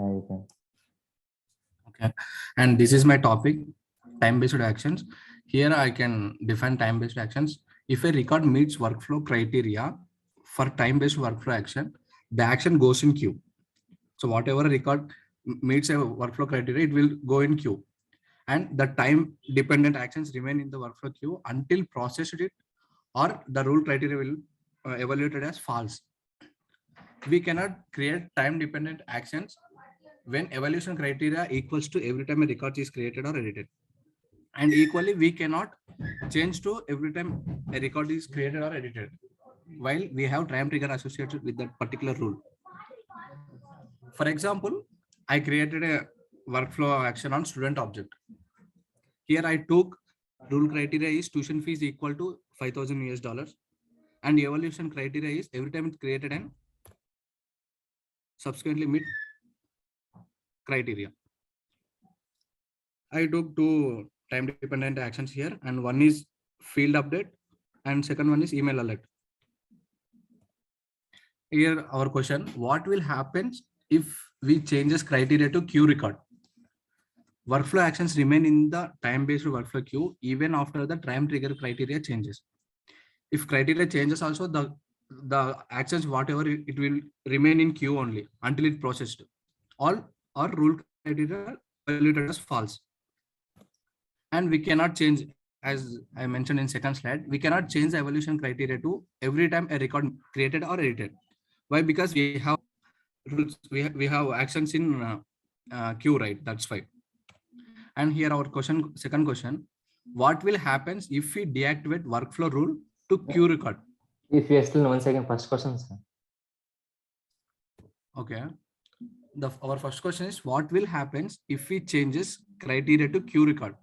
you can. Okay, and this is my topic, time-based actions. Here I can define time-based actions. If a record meets workflow criteria for time-based workflow action, the action goes in queue. So whatever record meets a workflow criteria, it will go in queue. And the time-dependent actions remain in the workflow queue until processed it or the rule criteria will evaluated as false. We cannot create time-dependent actions when evaluation criteria equals to every time a record is created or edited. And equally, we cannot change to every time a record is created or edited, while we have time trigger associated with that particular rule. For example, I created a workflow action on student object. Here I took rule criteria is tuition fees equal to 5,000 US dollars, and the evaluation criteria is every time it's created and subsequently meet criteria. I took two time dependent actions here, and one is field update and second one is email alert. Here our question, what will happen if we changes criteria to queue record? Workflow actions remain in the time-based workflow queue even after the time trigger criteria changes. If criteria changes also, the actions whatever it will remain in queue only until it processed. All or rule criteria evaluated as false. And we cannot change, as I mentioned in second slide, we cannot change the evaluation criteria to every time a record created or edited. Why? Because we have rules, we have actions in queue, right? That's why. And here our question, second question, what will happen if we deactivate workflow rule to queue record? If you are still 1 second, first question, sir. Okay. Our first question is, what will happen if we changes criteria to queue record?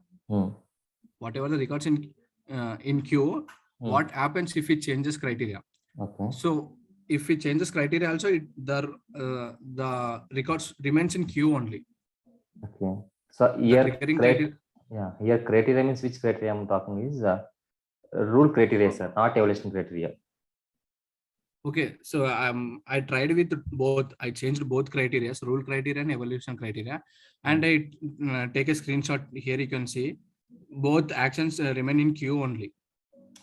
Whatever the records in queue, what happens if it changes criteria? Okay. So if it changes criteria also, the records remains in queue only. Okay. So here here criteria means which criteria I'm talking is rule criteria, sir, not evaluation criteria. Okay, so I tried with both. I changed both criteria, so rule criteria and evaluation criteria, and I take a screenshot. Here you can see both actions remain in queue only.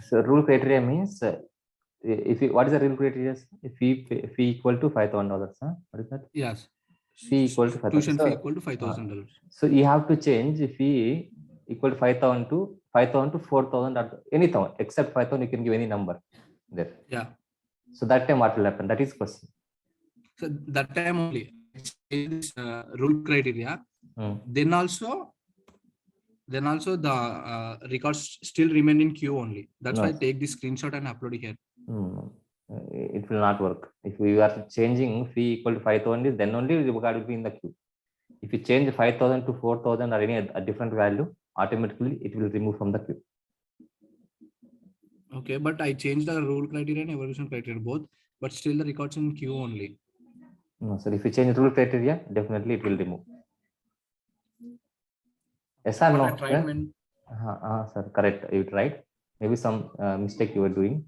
So rule criteria means what is the rule criteria? If fee equal to $5,000, huh? What is that? Yes. Fee equal to $5,000. Tuition fee equal to $5,000. So you have to change fee equal to 5,000 to 4,000 or anything except 5,000. You can give any number there. Yeah. So that time what will happen? That is question. So that time only change rule criteria. Then also the records still remain in queue only. That's why I take this screenshot and upload it here. It will not work. If we are changing fee equal to 5,000, then only the record will be in the queue. If you change 5,000 to 4,000 or any a different value, automatically it will remove from the queue. Okay, but I changed the rule criteria and evaluation criteria both, but still the records in queue only. No, sir. If you change rule criteria, definitely it will remove. Yes or no? Sir, correct. You tried. Maybe some mistake you were doing.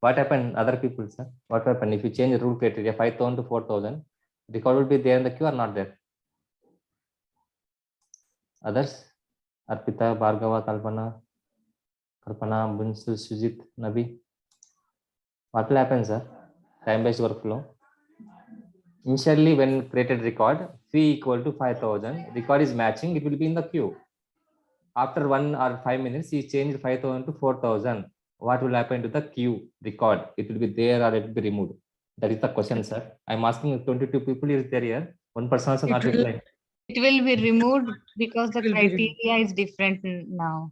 What happened? Other people, sir? What happened if you change the rule criteria 5,000 to 4,000? Record will be there in the queue or not there? Others? Arpita, Bhargava, Kalpana, Bunsul, Sujit, Nabi. What will happen, sir? Time-based workflow. Initially, when created record, fee equal to 5,000, record is matching, it will be in the queue. After 1 or 5 minutes, you change 5,000 to 4,000. What will happen to the queue record? It will be there or it will be removed. That is the question, sir. I'm asking 22 people is there here. One person also not replying. It will be removed because the criteria is different now.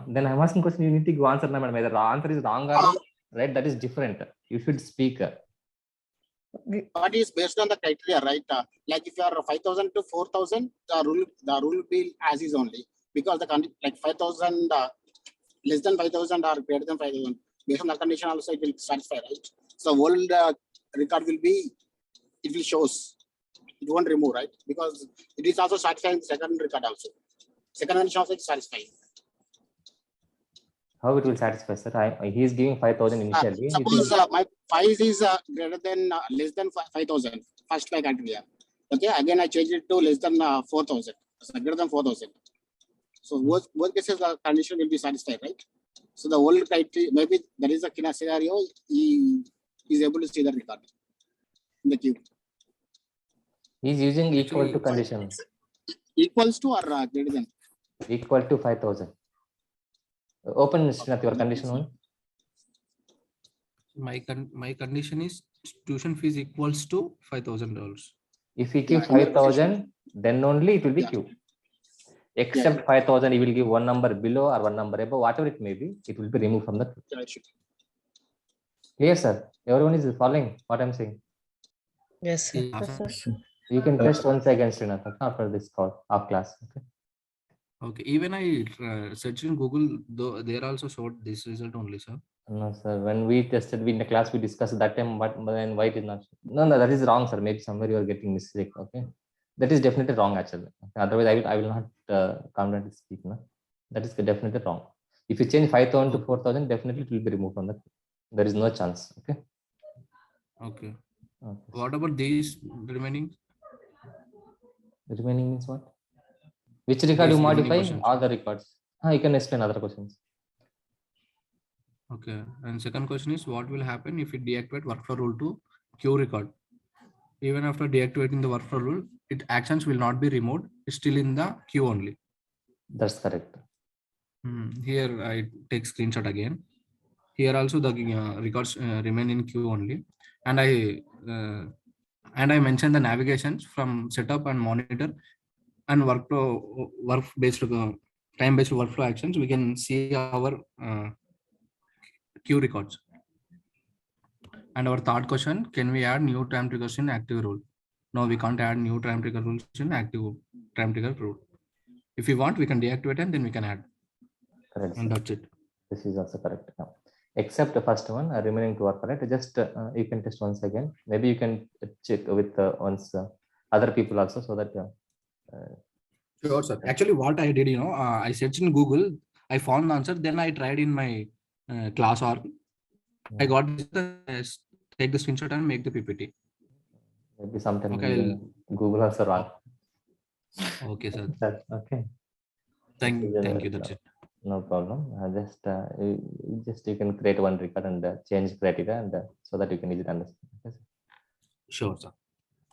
Then I'm asking question. You need to answer, madam. Whether the answer is wrong or right, that is different. You should speak. What is based on the criteria, right? Like if you are 5,000 to 4,000, the rule will be as is only, because the like 5,000 less than 5,000 or greater than 5,000, based on the condition also it will satisfy, right? So old record will be, it will shows, it won't remove, right? Because it is also satisfying the second record also. Second condition also is satisfying. How it will satisfy, sir? He is giving 5,000 initially. Suppose my 5 is greater than less than 5,000. First by criteria. Okay, again I changed it to less than 4,000, so greater than 4,000. So both cases the condition will be satisfied, right? So the old criteria, maybe that is the kind of scenario he is able to see the record in the queue. He's using equal to Actually, condition, Equals to or greater than. equal to 5,000. Open Srinath, your condition one. my condition is tuition fees equals to $5,000. If he give Yeah, in your 5,000, then only it will be Yeah. Q. Except 5,000, he will give one number below or one number above, whatever it may be, it will be removed from the queue. Yeah, it should. Clear, sir? Everyone is following what I'm saying. Yes, sir. Yeah, You can test once again, Srinath, after this call of class. Okay. okay, even I searched in Google, though there also showed this result only, sir. No, sir. When we tested in the class, we discussed that time, but then why it is not? No, that is wrong, sir. Maybe somewhere you are getting mistake. Okay, that is definitely wrong, actually. Okay? Otherwise, I will not confidently speak. No, that is definitely wrong. If you change 5,000 to 4,000, definitely it will be removed from the. There is no chance. Okay. Okay. Okay. What about these remaining? The remaining means what? Which record you These remaining modify? questions. All the records. You can explain other questions. Okay. And second question is, what will happen if we deactivate workflow rule to queue record? Even after deactivating the workflow rule, actions will not be removed. It's still in the queue only. That's correct. Here I take screenshot again. Here also the records remain in queue only, and I mentioned the navigations from setup and monitor and work based time based workflow actions. We can see our queue records. And our third question: can we add new time triggers in active rule? No, we can't add new time trigger rules in active time trigger rule. If we want, we can deactivate and then we can add. Correct. And Sir. that's it. This is also correct. Except the first one, remaining two are correct. Just you can test once again. Maybe you can check with once other people also, so that. Sure, sir. Actually, what I did, I searched in Google, I found the answer. Then I tried in my class or I got take the screenshot and make the PPT. Maybe sometime Okay, Google also wrong. Okay, sir. Okay. Thank you. That's it. No problem. Just you can create one record and change criteria, and so that you can easily understand. Okay, Sure, sir.